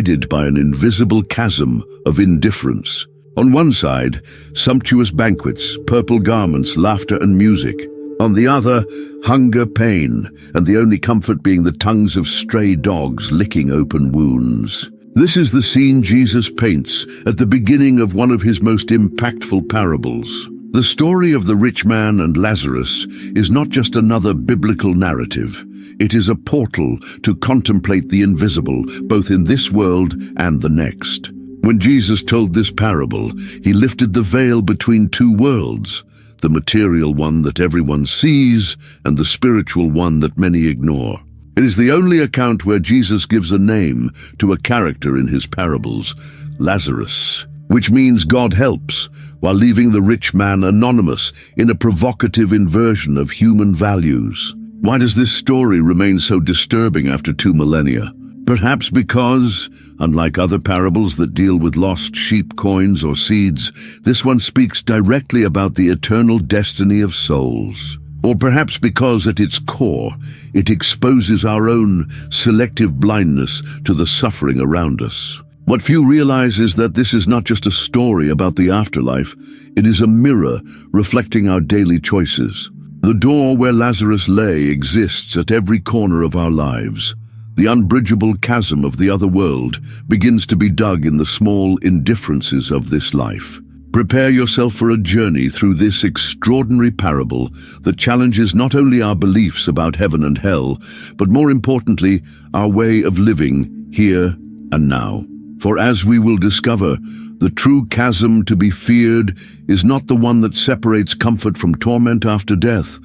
divided by an invisible chasm of indifference. On one side, sumptuous banquets, purple garments, laughter and music. On the other, hunger, pain, and the only comfort being the tongues of stray dogs licking open wounds. This is the scene Jesus paints at the beginning of one of his most impactful parables. The story of the rich man and Lazarus is not just another biblical narrative. It is a portal to contemplate the invisible, both in this world and the next. When Jesus told this parable, he lifted the veil between two worlds, the material one that everyone sees and the spiritual one that many ignore. It is the only account where Jesus gives a name to a character in his parables, Lazarus, which means God helps, while leaving the rich man anonymous in a provocative inversion of human values. Why does this story remain so disturbing after 2 millennia? Perhaps because, unlike other parables that deal with lost sheep, coins, or seeds, this one speaks directly about the eternal destiny of souls. Or perhaps because at its core, it exposes our own selective blindness to the suffering around us. What few realize is that this is not just a story about the afterlife, it is a mirror reflecting our daily choices. The door where Lazarus lay exists at every corner of our lives. The unbridgeable chasm of the other world begins to be dug in the small indifferences of this life. Prepare yourself for a journey through this extraordinary parable that challenges not only our beliefs about heaven and hell, but more importantly, our way of living here and now. For as we will discover, the true chasm to be feared is not the one that separates comfort from torment after death,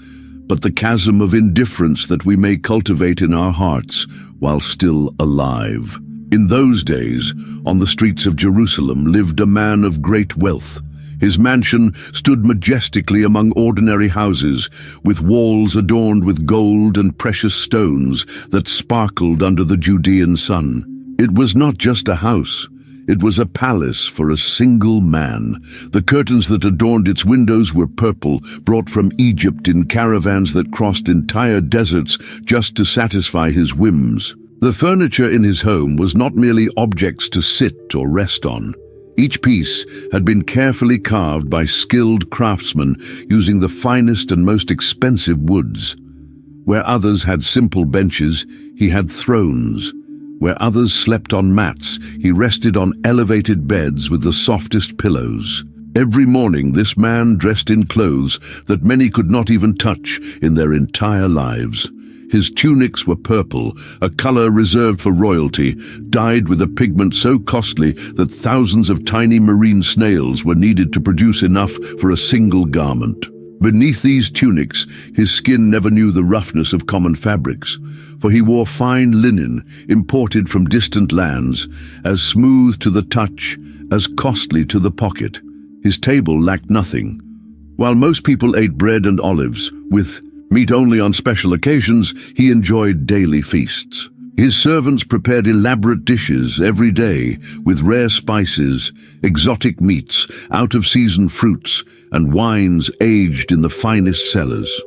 but the chasm of indifference that we may cultivate in our hearts while still alive. In those days, on the streets of Jerusalem lived a man of great wealth. His mansion stood majestically among ordinary houses, with walls adorned with gold and precious stones that sparkled under the Judean sun. It was not just a house. It was a palace for a single man. The curtains that adorned its windows were purple, brought from Egypt in caravans that crossed entire deserts just to satisfy his whims. The furniture in his home was not merely objects to sit or rest on. Each piece had been carefully carved by skilled craftsmen using the finest and most expensive woods. Where others had simple benches, he had thrones. Where others slept on mats, he rested on elevated beds with the softest pillows. Every morning, this man dressed in clothes that many could not even touch in their entire lives. His tunics were purple, a color reserved for royalty, dyed with a pigment so costly that thousands of tiny marine snails were needed to produce enough for a single garment. Beneath these tunics, his skin never knew the roughness of common fabrics, for he wore fine linen imported from distant lands, as smooth to the touch, as costly to the pocket. His table lacked nothing. While most people ate bread and olives, with meat only on special occasions, he enjoyed daily feasts. His servants prepared elaborate dishes every day with rare spices, exotic meats, out-of-season fruits, and wines aged in the finest cellars.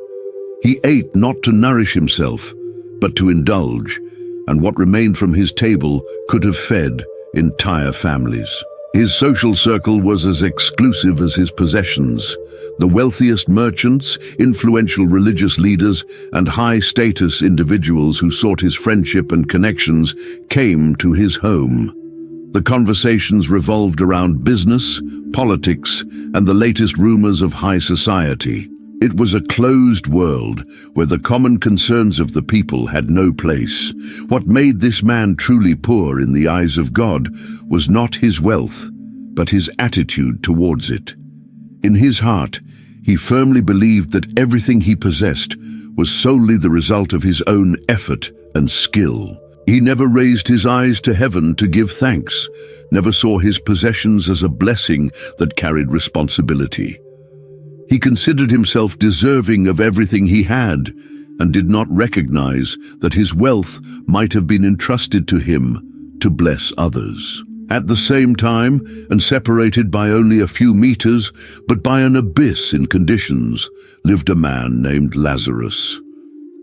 He ate not to nourish himself, but to indulge, and what remained from his table could have fed entire families. His social circle was as exclusive as his possessions. The wealthiest merchants, influential religious leaders, and high-status individuals who sought his friendship and connections came to his home. The conversations revolved around business, politics, and the latest rumors of high society. It was a closed world where the common concerns of the people had no place. What made this man truly poor in the eyes of God was not his wealth, but his attitude towards it. In his heart, he firmly believed that everything he possessed was solely the result of his own effort and skill. He never raised his eyes to heaven to give thanks, never saw his possessions as a blessing that carried responsibility. He considered himself deserving of everything he had, and did not recognize that his wealth might have been entrusted to him to bless others. At the same time, and separated by only a few meters, but by an abyss in conditions, lived a man named Lazarus.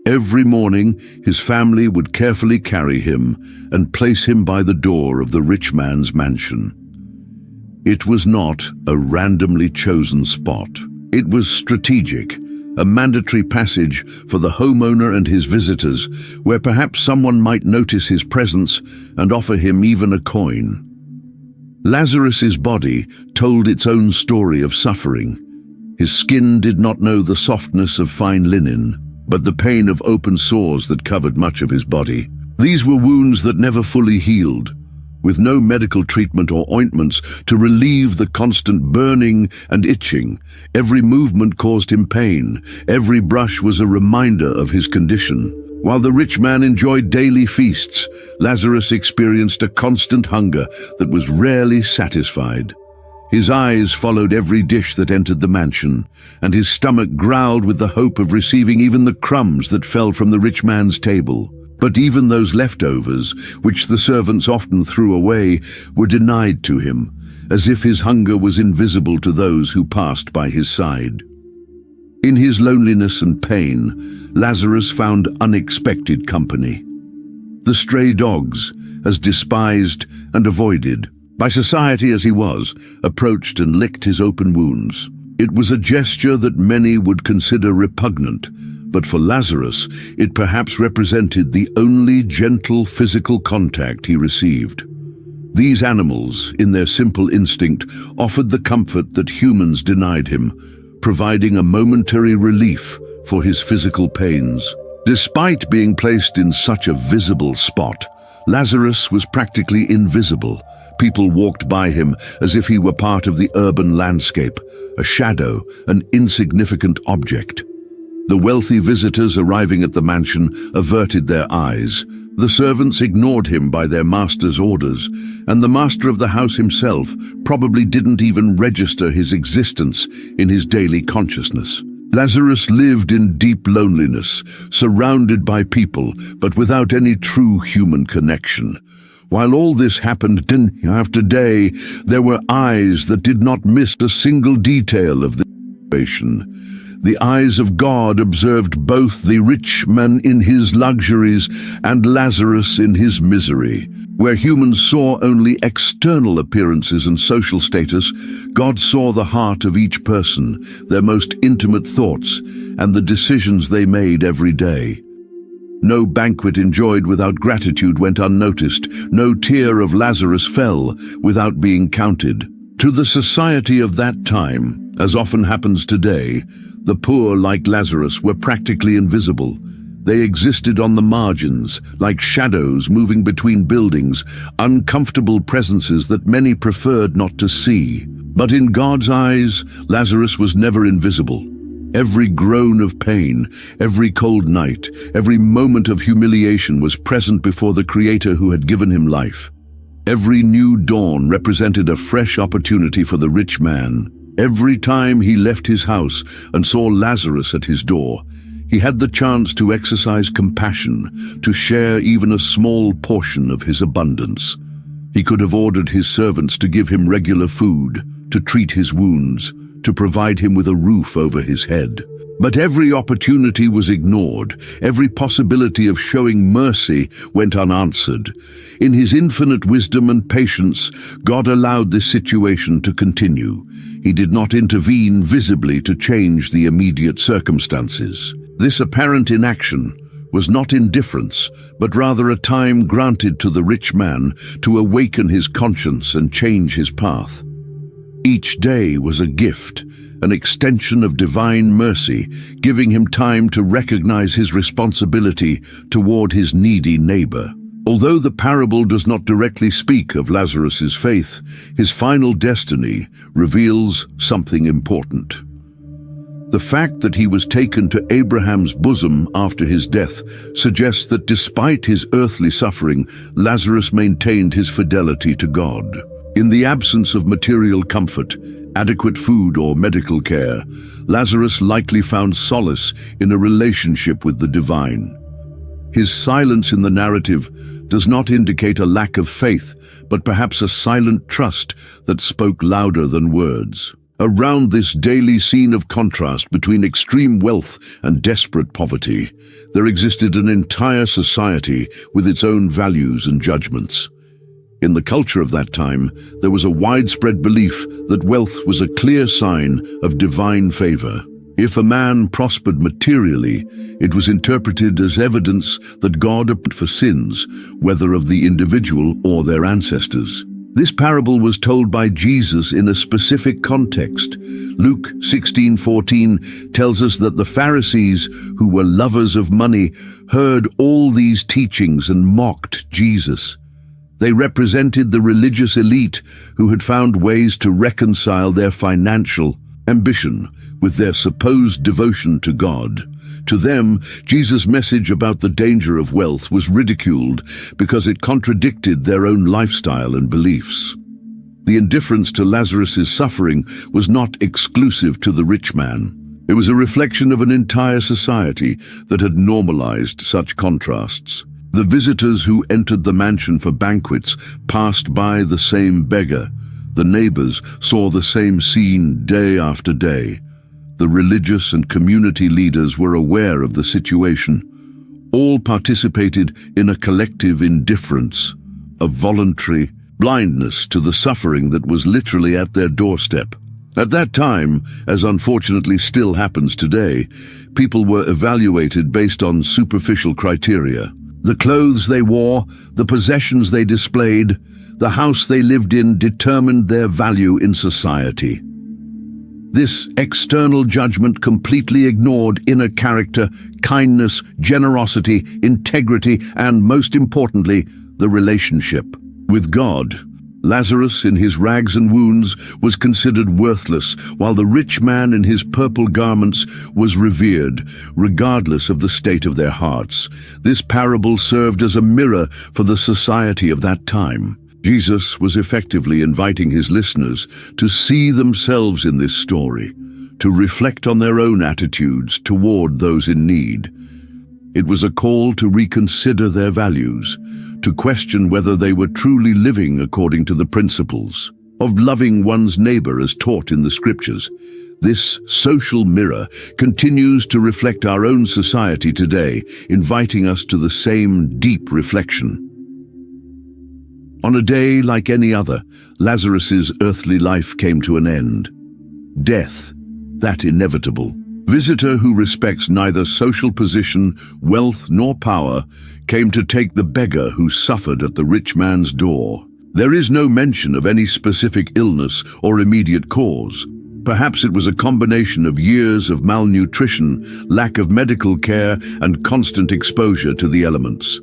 Every morning, his family would carefully carry him and place him by the door of the rich man's mansion. It was not a randomly chosen spot. It was strategic, a mandatory passage for the homeowner and his visitors, where perhaps someone might notice his presence and offer him even a coin. Lazarus's body told its own story of suffering. His skin did not know the softness of fine linen, but the pain of open sores that covered much of his body. These were wounds that never fully healed, with no medical treatment or ointments to relieve the constant burning and itching. Every movement caused him pain. Every brush was a reminder of his condition. While the rich man enjoyed daily feasts, Lazarus experienced a constant hunger that was rarely satisfied. His eyes followed every dish that entered the mansion, and his stomach growled with the hope of receiving even the crumbs that fell from the rich man's table. But even those leftovers, which the servants often threw away, were denied to him, as if his hunger was invisible to those who passed by his side. In his loneliness and pain, Lazarus found unexpected company. The stray dogs, as despised and avoided by society as he was, approached and licked his open wounds. It was a gesture that many would consider repugnant, but for Lazarus, it perhaps represented the only gentle physical contact he received. These animals, in their simple instinct, offered the comfort that humans denied him, providing a momentary relief for his physical pains. Despite being placed in such a visible spot, Lazarus was practically invisible. People walked by him as if he were part of the urban landscape, a shadow, an insignificant object. The wealthy visitors arriving at the mansion averted their eyes. The servants ignored him by their master's orders, and the master of the house himself probably didn't even register his existence in his daily consciousness. Lazarus lived in deep loneliness, surrounded by people, but without any true human connection. While all this happened day after day, there were eyes that did not miss a single detail of the situation. The eyes of God observed both the rich man in his luxuries and Lazarus in his misery. Where humans saw only external appearances and social status, God saw the heart of each person, their most intimate thoughts, and the decisions they made every day. No banquet enjoyed without gratitude went unnoticed. No tear of Lazarus fell without being counted. To the society of that time, as often happens today, the poor, like Lazarus, were practically invisible. They existed on the margins, like shadows moving between buildings, uncomfortable presences that many preferred not to see. But in God's eyes, Lazarus was never invisible. Every groan of pain, every cold night, every moment of humiliation was present before the Creator who had given him life. Every new dawn represented a fresh opportunity for the rich man. Every time he left his house and saw Lazarus at his door, he had the chance to exercise compassion, to share even a small portion of his abundance. He could have ordered his servants to give him regular food, to treat his wounds, to provide him with a roof over his head. But every opportunity was ignored. Every possibility of showing mercy went unanswered. In his infinite wisdom and patience, God allowed this situation to continue. He did not intervene visibly to change the immediate circumstances. This apparent inaction was not indifference, but rather a time granted to the rich man to awaken his conscience and change his path. Each day was a gift, an extension of divine mercy, giving him time to recognize his responsibility toward his needy neighbor. Although the parable does not directly speak of Lazarus's faith, his final destiny reveals something important. The fact that he was taken to Abraham's bosom after his death suggests that despite his earthly suffering, Lazarus maintained his fidelity to God. In the absence of material comfort, adequate food or medical care, Lazarus likely found solace in a relationship with the divine. His silence in the narrative does not indicate a lack of faith, but perhaps a silent trust that spoke louder than words. Around this daily scene of contrast between extreme wealth and desperate poverty, there existed an entire society with its own values and judgments. In the culture of that time, there was a widespread belief that wealth was a clear sign of divine favor. If a man prospered materially, it was interpreted as evidence that God atoned for sins, whether of the individual or their ancestors. This parable was told by Jesus in a specific context. Luke 16:14 tells us that the Pharisees, who were lovers of money, heard all these teachings and mocked Jesus. They represented the religious elite who had found ways to reconcile their financial ambition with their supposed devotion to God. To them, Jesus' message about the danger of wealth was ridiculed because it contradicted their own lifestyle and beliefs. The indifference to Lazarus' suffering was not exclusive to the rich man. It was a reflection of an entire society that had normalized such contrasts. The visitors who entered the mansion for banquets passed by the same beggar. The neighbors saw the same scene day after day. The religious and community leaders were aware of the situation. All participated in a collective indifference, a voluntary blindness to the suffering that was literally at their doorstep. At that time, as unfortunately still happens today, people were evaluated based on superficial criteria. The clothes they wore, the possessions they displayed, the house they lived in determined their value in society. This external judgment completely ignored inner character, kindness, generosity, integrity, and most importantly, the relationship with God. Lazarus, in his rags and wounds, was considered worthless, while the rich man in his purple garments was revered, regardless of the state of their hearts. This parable served as a mirror for the society of that time. Jesus was effectively inviting his listeners to see themselves in this story, to reflect on their own attitudes toward those in need. It was a call to reconsider their values, to question whether they were truly living according to the principles of loving one's neighbor as taught in the scriptures. This social mirror continues to reflect our own society today, inviting us to the same deep reflection. On a day like any other, Lazarus's earthly life came to an end. Death, that inevitable visitor who respects neither social position, wealth, nor power, came to take the beggar who suffered at the rich man's door. There is no mention of any specific illness or immediate cause. Perhaps it was a combination of years of malnutrition, lack of medical care, and constant exposure to the elements.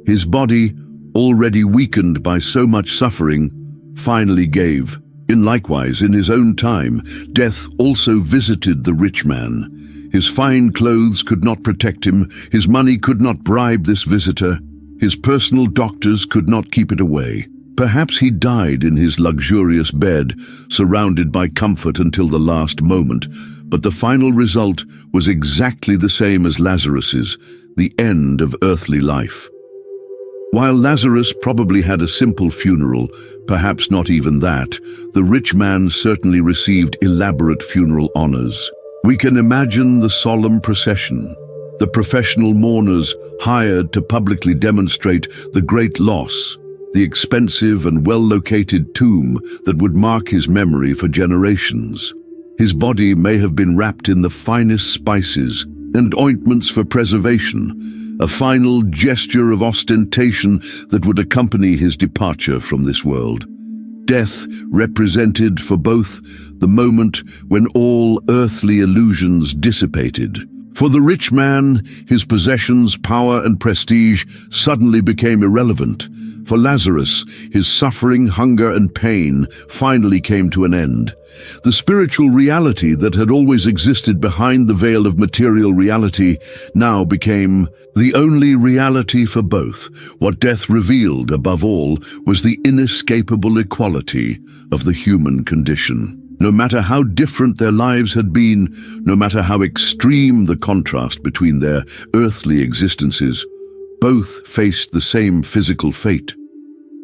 His body, already weakened by so much suffering, finally gave. Likewise, in his own time, death also visited the rich man. His fine clothes could not protect him, his money could not bribe this visitor, his personal doctors could not keep it away. Perhaps he died in his luxurious bed, surrounded by comfort until the last moment, but the final result was exactly the same as Lazarus's, the end of earthly life. While Lazarus probably had a simple funeral, perhaps not even that, the rich man certainly received elaborate funeral honors. We can imagine the solemn procession, the professional mourners hired to publicly demonstrate the great loss, the expensive and well-located tomb that would mark his memory for generations. His body may have been wrapped in the finest spices and ointments for preservation, a final gesture of ostentation that would accompany his departure from this world. Death represented for both the moment when all earthly illusions dissipated. For the rich man, his possessions, power, and prestige suddenly became irrelevant. For Lazarus, his suffering, hunger, and pain finally came to an end. The spiritual reality that had always existed behind the veil of material reality now became the only reality for both. What death revealed, above all, was the inescapable equality of the human condition. No matter how different their lives had been, no matter how extreme the contrast between their earthly existences, both faced the same physical fate.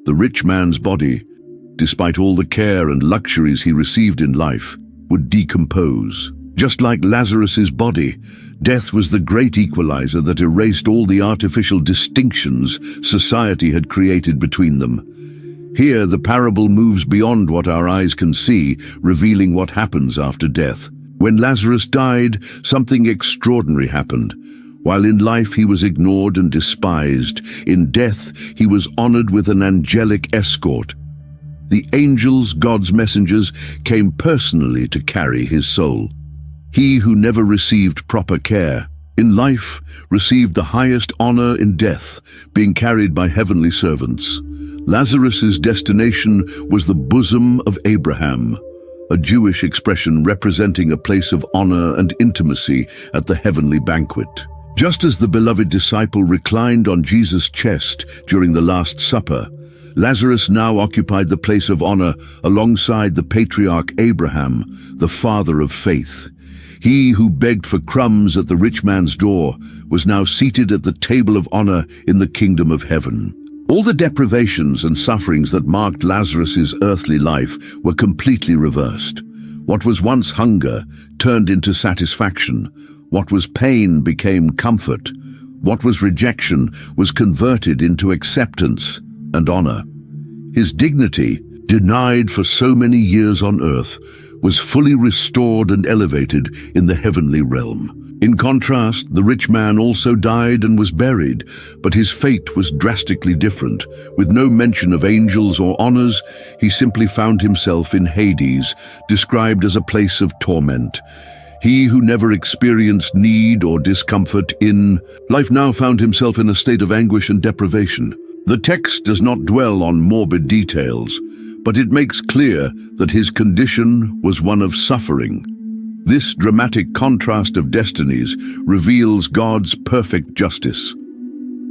The rich man's body, despite all the care and luxuries he received in life, would decompose. Just like Lazarus's body, death was the great equalizer that erased all the artificial distinctions society had created between them. Here, the parable moves beyond what our eyes can see, revealing what happens after death. When Lazarus died, something extraordinary happened. While in life he was ignored and despised, in death he was honored with an angelic escort. The angels, God's messengers, came personally to carry his soul. He who never received proper care in life received the highest honor in death, being carried by heavenly servants. Lazarus's destination was the bosom of Abraham, a Jewish expression representing a place of honor and intimacy at the heavenly banquet. Just as the beloved disciple reclined on Jesus' chest during the Last Supper, Lazarus now occupied the place of honor alongside the patriarch Abraham, the father of faith. He who begged for crumbs at the rich man's door was now seated at the table of honor in the kingdom of heaven. All the deprivations and sufferings that marked Lazarus's earthly life were completely reversed. What was once hunger turned into satisfaction. What was pain became comfort. What was rejection was converted into acceptance and honor. His dignity, denied for so many years on earth, was fully restored and elevated in the heavenly realm. In contrast, the rich man also died and was buried, but his fate was drastically different. With no mention of angels or honors, he simply found himself in Hades, described as a place of torment. He who never experienced need or discomfort in life now found himself in a state of anguish and deprivation. The text does not dwell on morbid details, but it makes clear that his condition was one of suffering. This dramatic contrast of destinies reveals God's perfect justice.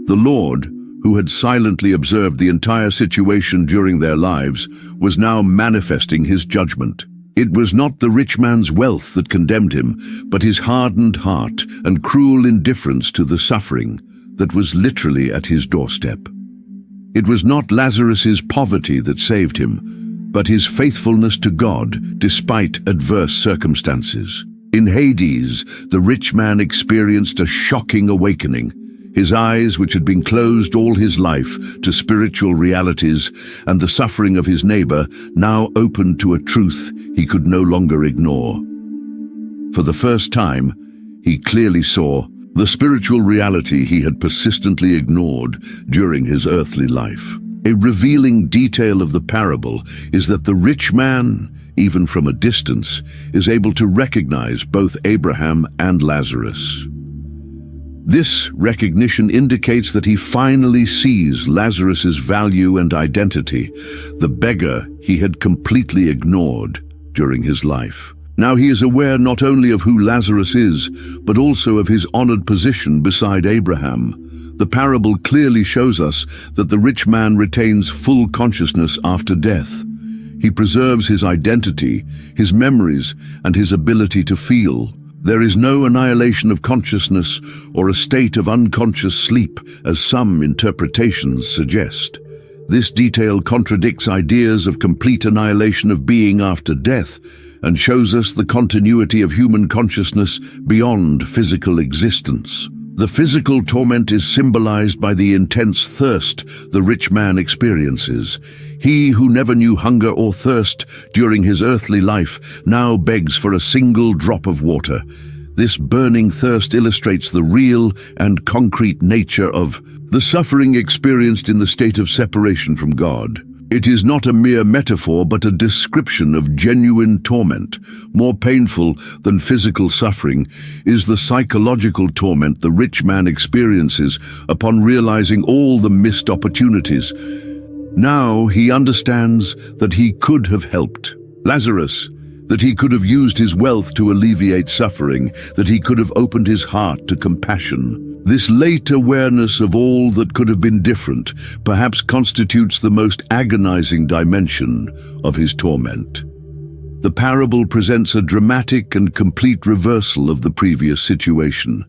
The Lord, who had silently observed the entire situation during their lives, was now manifesting his judgment. It was not the rich man's wealth that condemned him, but his hardened heart and cruel indifference to the suffering that was literally at his doorstep. It was not Lazarus's poverty that saved him, but his faithfulness to God despite adverse circumstances. In Hades, the rich man experienced a shocking awakening. His eyes, which had been closed all his life to spiritual realities and the suffering of his neighbor, now opened to a truth he could no longer ignore. For the first time, he clearly saw the spiritual reality he had persistently ignored during his earthly life. A revealing detail of the parable is that the rich man, even from a distance, is able to recognize both Abraham and Lazarus. This recognition indicates that he finally sees Lazarus's value and identity, the beggar he had completely ignored during his life. Now he is aware not only of who Lazarus is, but also of his honored position beside Abraham. The parable clearly shows us that the rich man retains full consciousness after death. He preserves his identity, his memories, and his ability to feel. There is no annihilation of consciousness or a state of unconscious sleep, as some interpretations suggest. This detail contradicts ideas of complete annihilation of being after death and shows us the continuity of human consciousness beyond physical existence. The physical torment is symbolized by the intense thirst the rich man experiences. He who never knew hunger or thirst during his earthly life now begs for a single drop of water. This burning thirst illustrates the real and concrete nature of the suffering experienced in the state of separation from God. It is not a mere metaphor, but a description of genuine torment. More painful than physical suffering is the psychological torment the rich man experiences upon realizing all the missed opportunities. Now he understands that he could have helped Lazarus, that he could have used his wealth to alleviate suffering, that he could have opened his heart to compassion. This late awareness of all that could have been different perhaps constitutes the most agonizing dimension of his torment. The parable presents a dramatic and complete reversal of the previous situation.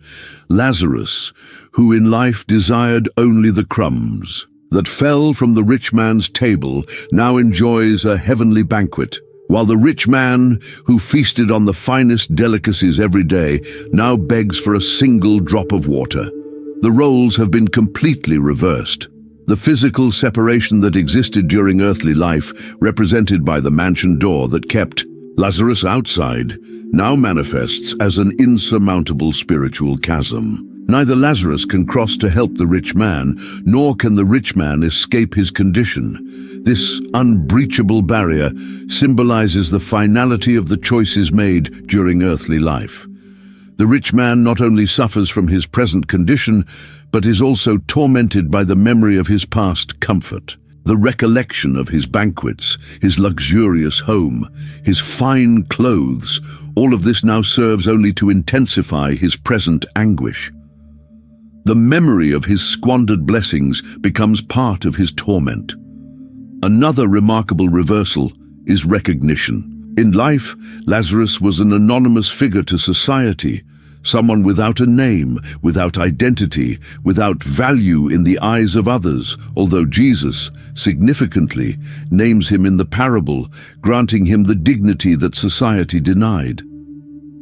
Lazarus, who in life desired only the crumbs that fell from the rich man's table, now enjoys a heavenly banquet. while the rich man, who feasted on the finest delicacies every day, now begs for a single drop of water. The roles have been completely reversed. The physical separation that existed during earthly life, represented by the mansion door that kept Lazarus outside, now manifests as an insurmountable spiritual chasm. Neither Lazarus can cross to help the rich man, nor can the rich man escape his condition. This unbreachable barrier symbolizes the finality of the choices made during earthly life. The rich man not only suffers from his present condition, but is also tormented by the memory of his past comfort. The recollection of his banquets, his luxurious home, his fine clothes, all of this now serves only to intensify his present anguish. The memory of his squandered blessings becomes part of his torment. Another remarkable reversal is recognition. In life, Lazarus was an anonymous figure to society, someone without a name, without identity, without value in the eyes of others, although Jesus, significantly, names him in the parable, granting him the dignity that society denied.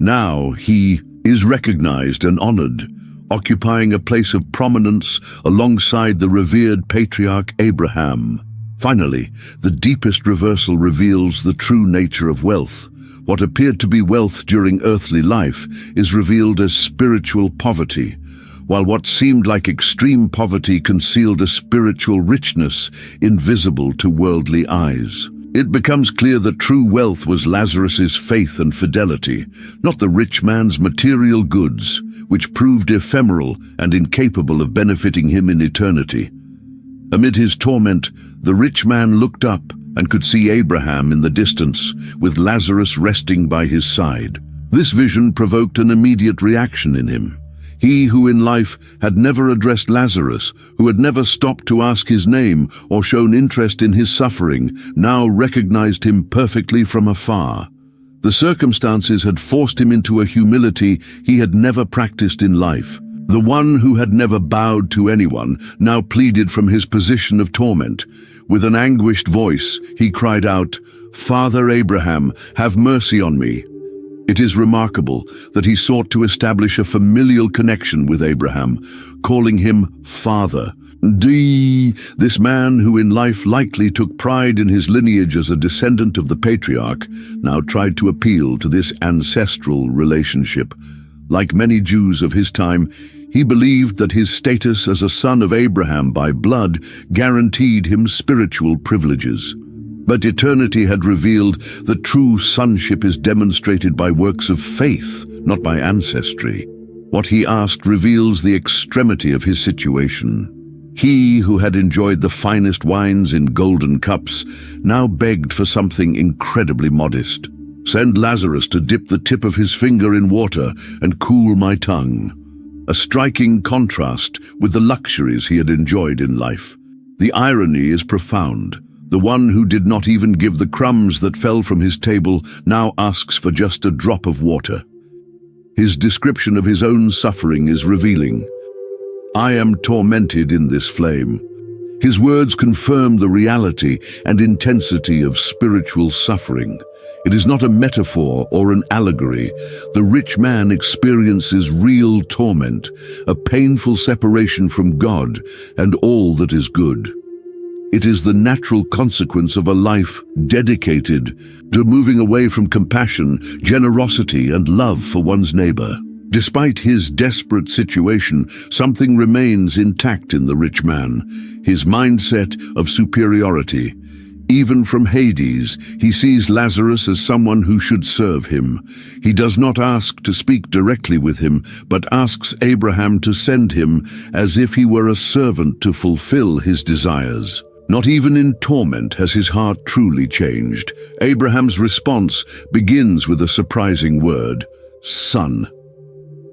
Now he is recognized and honored, occupying a place of prominence alongside the revered patriarch Abraham. Finally, the deepest reversal reveals the true nature of wealth. What appeared to be wealth during earthly life is revealed as spiritual poverty, while what seemed like extreme poverty concealed a spiritual richness invisible to worldly eyes. It becomes clear that true wealth was Lazarus's faith and fidelity, not the rich man's material goods, which proved ephemeral and incapable of benefiting him in eternity. Amid his torment, the rich man looked up and could see Abraham in the distance, with Lazarus resting by his side. This vision provoked an immediate reaction in him. He who in life had never addressed Lazarus, who had never stopped to ask his name or shown interest in his suffering, now recognized him perfectly from afar. The circumstances had forced him into a humility he had never practiced in life. The one who had never bowed to anyone now pleaded from his position of torment. With an anguished voice, he cried out, "Father Abraham, have mercy on me." It is remarkable that he sought to establish a familial connection with Abraham, calling him Father. This man, who in life likely took pride in his lineage as a descendant of the patriarch, now tried to appeal to this ancestral relationship. Like many Jews of his time, he believed that his status as a son of Abraham by blood guaranteed him spiritual privileges. But eternity had revealed that true sonship is demonstrated by works of faith, not by ancestry. What he asked reveals the extremity of his situation. He who had enjoyed the finest wines in golden cups now begged for something incredibly modest. "Send Lazarus to dip the tip of his finger in water and cool my tongue." A striking contrast with the luxuries he had enjoyed in life. The irony is profound. The one who did not even give the crumbs that fell from his table now asks for just a drop of water. His description of his own suffering is revealing. "I am tormented in this flame." His words confirm the reality and intensity of spiritual suffering. It is not a metaphor or an allegory. The rich man experiences real torment, a painful separation from God and all that is good. It is the natural consequence of a life dedicated to moving away from compassion, generosity, and love for one's neighbor. Despite his desperate situation, something remains intact in the rich man, his mindset of superiority. Even from Hades, he sees Lazarus as someone who should serve him. He does not ask to speak directly with him, but asks Abraham to send him as if he were a servant to fulfill his desires. Not even in torment has his heart truly changed. Abraham's response begins with a surprising word, "Son."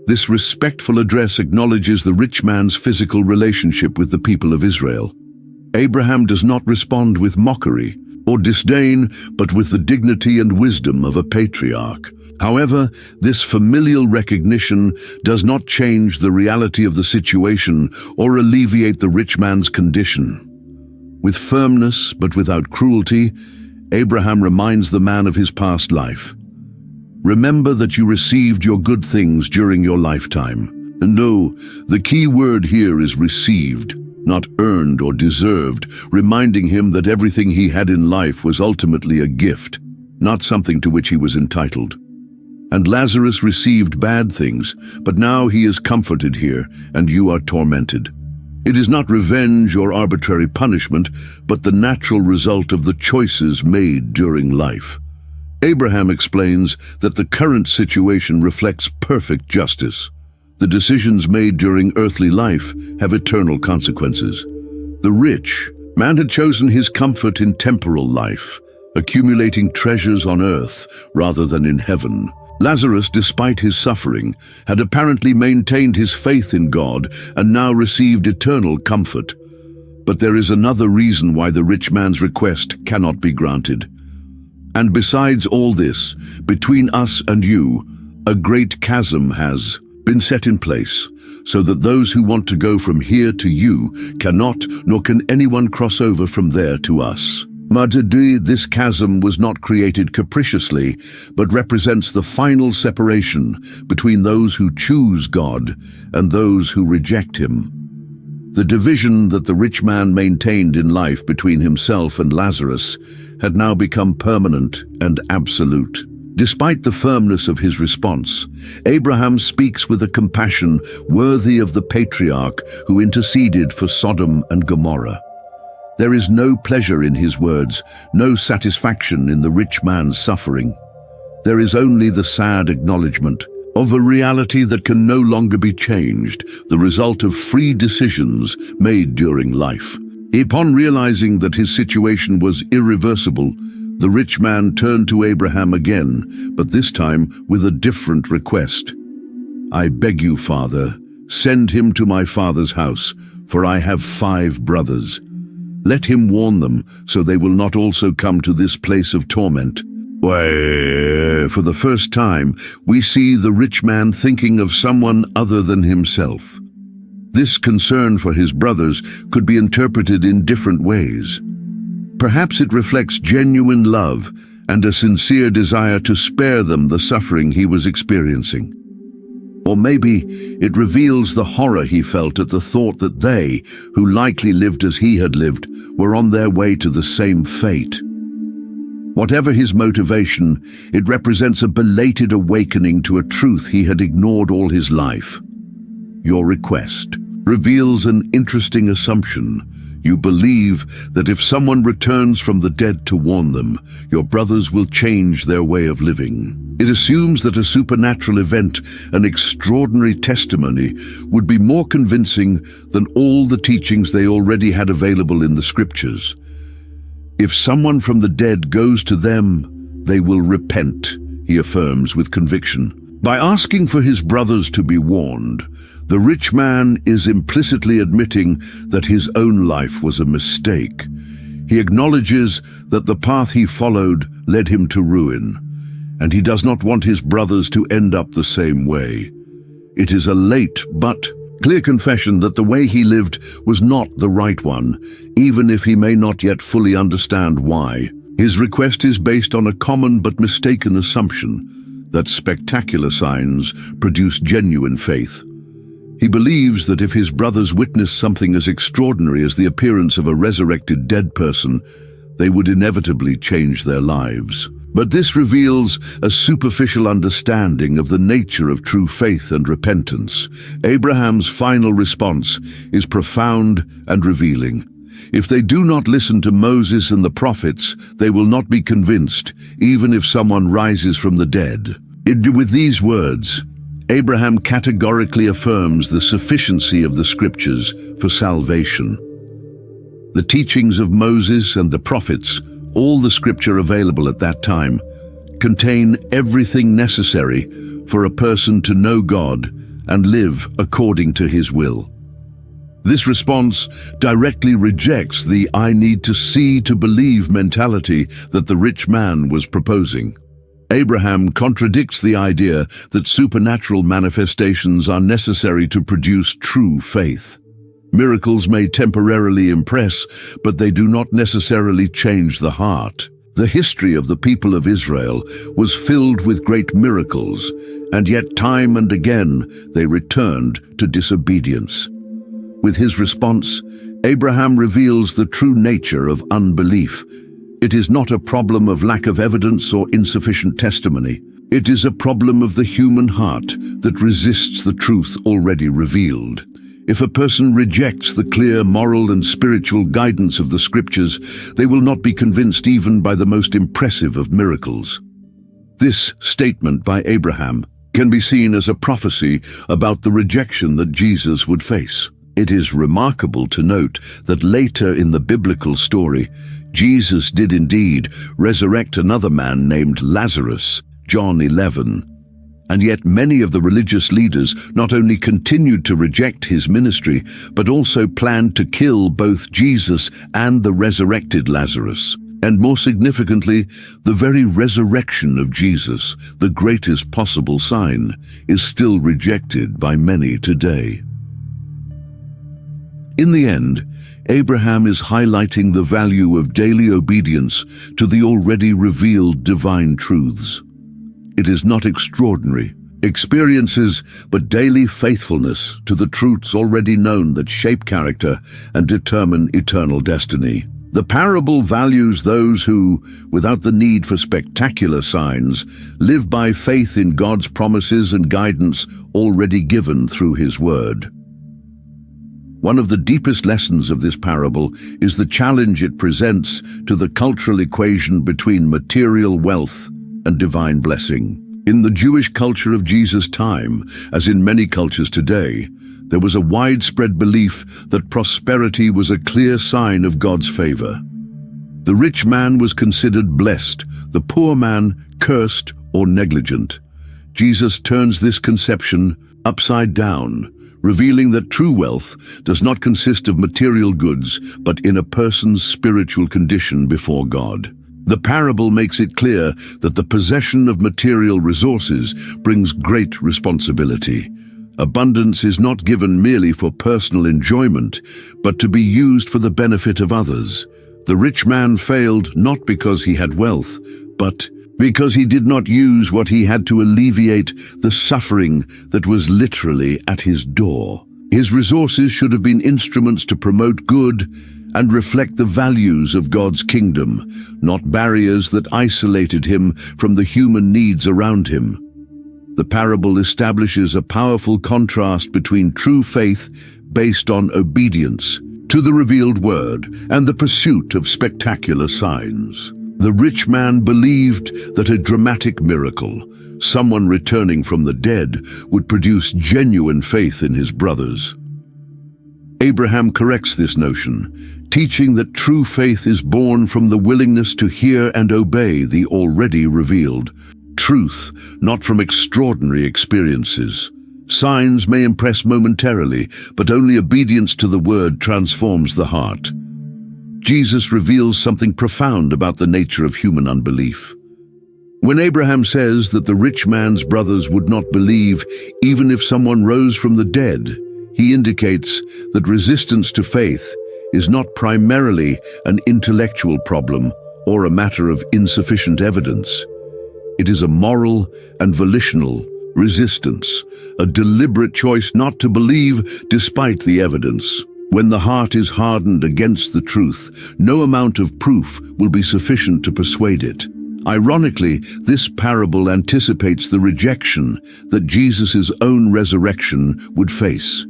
This respectful address acknowledges the rich man's physical relationship with the people of Israel. Abraham does not respond with mockery or disdain, but with the dignity and wisdom of a patriarch. However, this familial recognition does not change the reality of the situation or alleviate the rich man's condition. With firmness but without cruelty, Abraham reminds the man of his past life. Remember that you received your good things during your lifetime. And no, the key word here is received, not earned or deserved, reminding him that everything he had in life was ultimately a gift, not something to which he was entitled. And Lazarus received bad things, but now he is comforted here, and you are tormented. It is not revenge or arbitrary punishment, but the natural result of the choices made during life. Abraham explains that the current situation reflects perfect justice. The decisions made during earthly life have eternal consequences. The rich man had chosen his comfort in temporal life, accumulating treasures on earth rather than in heaven. Lazarus, despite his suffering, had apparently maintained his faith in God and now received eternal comfort. But there is another reason why the rich man's request cannot be granted. And besides all this, between us and you, a great chasm has been set in place, so that those who want to go from here to you cannot, nor can anyone cross over from there to us. This chasm was not created capriciously, but represents the final separation between those who choose God and those who reject Him. The division that the rich man maintained in life between himself and Lazarus had now become permanent and absolute. Despite the firmness of his response, Abraham speaks with a compassion worthy of the patriarch who interceded for Sodom and Gomorrah. There is no pleasure in his words, no satisfaction in the rich man's suffering. There is only the sad acknowledgement of a reality that can no longer be changed, the result of free decisions made during life. Upon realizing that his situation was irreversible, the rich man turned to Abraham again, but this time with a different request. I beg you, Father, send him to my father's house, for I have 5 brothers. Let him warn them, so they will not also come to this place of torment. For the first time, we see the rich man thinking of someone other than himself. This concern for his brothers could be interpreted in different ways. Perhaps it reflects genuine love and a sincere desire to spare them the suffering he was experiencing. Or maybe it reveals the horror he felt at the thought that they, who likely lived as he had lived, were on their way to the same fate. Whatever his motivation, it represents a belated awakening to a truth he had ignored all his life. Your request reveals an interesting assumption. You believe that if someone returns from the dead to warn them, your brothers will change their way of living. It assumes that a supernatural event, an extraordinary testimony, would be more convincing than all the teachings they already had available in the scriptures. If someone from the dead goes to them, they will repent, he affirms with conviction. By asking for his brothers to be warned, the rich man is implicitly admitting that his own life was a mistake. He acknowledges that the path he followed led him to ruin, and he does not want his brothers to end up the same way. It is a late but clear confession that the way he lived was not the right one, even if he may not yet fully understand why. His request is based on a common but mistaken assumption that spectacular signs produce genuine faith. He believes that if his brothers witnessed something as extraordinary as the appearance of a resurrected dead person, they would inevitably change their lives. But this reveals a superficial understanding of the nature of true faith and repentance. Abraham's final response is profound and revealing. If they do not listen to Moses and the prophets, they will not be convinced, even if someone rises from the dead. With these words, Abraham categorically affirms the sufficiency of the scriptures for salvation. The teachings of Moses and the prophets, all the scripture available at that time, contain everything necessary for a person to know God and live according to His will. This response directly rejects the "I need to see to believe" mentality that the rich man was proposing. Abraham contradicts the idea that supernatural manifestations are necessary to produce true faith. Miracles may temporarily impress, but they do not necessarily change the heart. The history of the people of Israel was filled with great miracles, and yet time and again they returned to disobedience. With his response, Abraham reveals the true nature of unbelief. It is not a problem of lack of evidence or insufficient testimony. It is a problem of the human heart that resists the truth already revealed. If a person rejects the clear moral and spiritual guidance of the Scriptures, they will not be convinced even by the most impressive of miracles. This statement by Abraham can be seen as a prophecy about the rejection that Jesus would face. It is remarkable to note that later in the biblical story, Jesus did indeed resurrect another man named Lazarus, John 11. And yet many of the religious leaders not only continued to reject his ministry, but also planned to kill both Jesus and the resurrected Lazarus. And more significantly, the very resurrection of Jesus, the greatest possible sign, is still rejected by many today. In the end, Abraham is highlighting the value of daily obedience to the already revealed divine truths. It is not extraordinary experiences, but daily faithfulness to the truths already known that shape character and determine eternal destiny. The parable values those who, without the need for spectacular signs, live by faith in God's promises and guidance already given through His Word. One of the deepest lessons of this parable is the challenge it presents to the cultural equation between material wealth and divine blessing. In the Jewish culture of Jesus' time, as in many cultures today, there was a widespread belief that prosperity was a clear sign of God's favor. The rich man was considered blessed, the poor man cursed or negligent. Jesus turns this conception upside down, revealing that true wealth does not consist of material goods, but in a person's spiritual condition before God. The parable makes it clear that the possession of material resources brings great responsibility. Abundance is not given merely for personal enjoyment, but to be used for the benefit of others. The rich man failed not because he had wealth, but because he did not use what he had to alleviate the suffering that was literally at his door. His resources should have been instruments to promote good and reflect the values of God's kingdom, not barriers that isolated him from the human needs around him. The parable establishes a powerful contrast between true faith based on obedience to the revealed word and the pursuit of spectacular signs. The rich man believed that a dramatic miracle, someone returning from the dead, would produce genuine faith in his brothers. Abraham corrects this notion, teaching that true faith is born from the willingness to hear and obey the already revealed truth, not from extraordinary experiences. Signs may impress momentarily, but only obedience to the word transforms the heart. Jesus reveals something profound about the nature of human unbelief. When Abraham says that the rich man's brothers would not believe even if someone rose from the dead, he indicates that resistance to faith is not primarily an intellectual problem or a matter of insufficient evidence. It is a moral and volitional resistance, a deliberate choice not to believe despite the evidence. When the heart is hardened against the truth, no amount of proof will be sufficient to persuade it. Ironically, this parable anticipates the rejection that Jesus' own resurrection would face.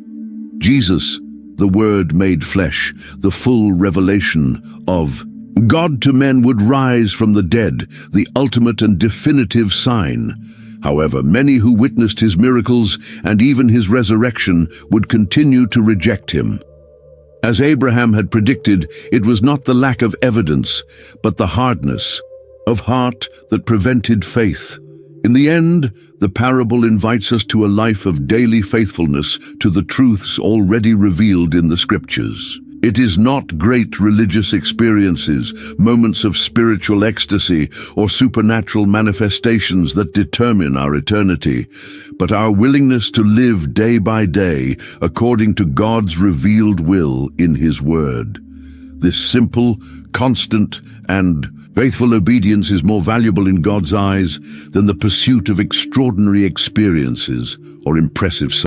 Jesus, the Word made flesh, the full revelation of God to men, would rise from the dead, the ultimate and definitive sign. However, many who witnessed his miracles and even his resurrection would continue to reject him. As Abraham had predicted, it was not the lack of evidence, but the hardness of heart that prevented faith. In the end, the parable invites us to a life of daily faithfulness to the truths already revealed in the Scriptures. It is not great religious experiences, moments of spiritual ecstasy, or supernatural manifestations that determine our eternity, but our willingness to live day by day according to God's revealed will in His Word. This simple, constant and faithful obedience is more valuable in God's eyes than the pursuit of extraordinary experiences or impressive